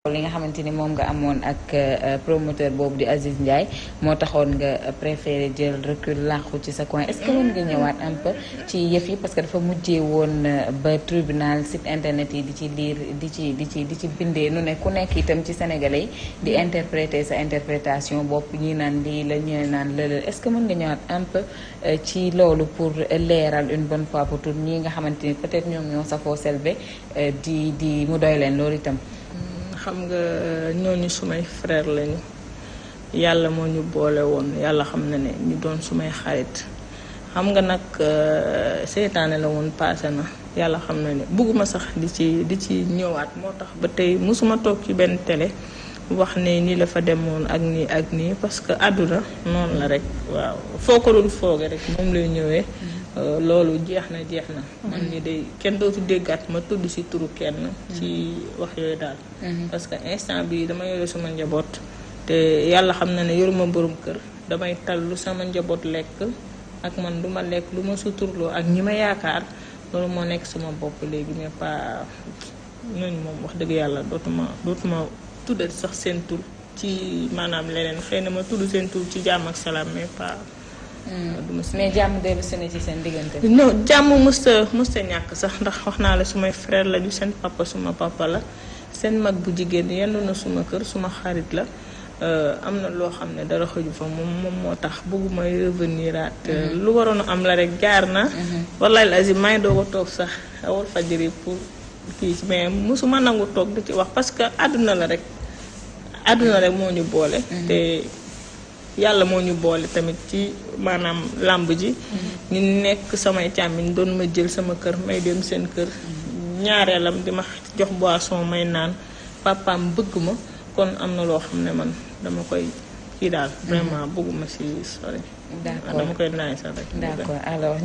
li nga xamante ni moom nga amoon ak promoteur boobu di Aziz Ndiaye moo taxoon nga préféré jël recul làqu ci sa coin est-ce que mën nga ñëwaat un peu ci yëf yi parce que dafa mujjee woon ba tribunal site internet yi di ci liir di ci bindee nu ne ku nekk itam ci sénégalais yi di interpréter sa interprétation bopp ñi naan lii la ñu naan lëlë est-ce que mën nga ñëwaat un peu ci loolu pour leeral une bonne fois pour toutes ñi nga xamante ni peut-être ñoom ñoo safoo Selbé di mu doy leen loolu itam. xam nga ñooñu sumay frère lañu yàlla moo ñu boole woon yàlla xam na ne ñu doon sumay xarit xam nga nag seytaane la woon passé na yàlla xam na ne bugguma sax di ci ñëwaat moo tax ba tey musuma toog ci benn télé wax ne nii la fa demoon ak nii parce que àdduna noonu la rek waaw foo ko dul fooge rek moom lay ñëwee loolu jeex na man ni day kenn dootu déggaat ma tudd ci turu kenn ci wax yooyu daal parce que instant bi dama yore sama njaboot te yàlla xam na ne yoruma borom kër damay tal lu sama njaboot lekk ak man du ma lekk lu ma suturloo ak ñi ma yaakaar loolu moo nekk sama bopp léegi mais pas ñooñu moom wax dëgg yàlla dootuma tuddati sax seen tur ci maanaam leneen xëy na ma tudd seen tur ci jàmm ak salaam mais pas mais jàmm dellu sene ci seen diggante. non jàmm mësta ñàkk sax ndax wax naa la sumay frère lañu seen papa suma papa la seen mag bu jigéen yendu na suma kër suma xarit la am na loo xam ne dara xëju fa moom moo tax bëgguma revenir at lu waroon a am la rek jaar na. wallahi lazim may doo ko toog sax awal fajiri pour kii ci mais mosuma nangu toog di ci wax parce que àdduna la rek moo ñu boole. te yàlla moo ñu boole tamit ci maanaam làmb ji ñu nekk samay càmmiñ doon ma jël sama kër may dem seen kër ñaareelam di ma jox boisson may naan papaam bëgg ma kon am na loo xam ne man dama koy kii daal vraiment bëgguma ci sori. D'accord dama koy naay sax rek. D'accord alors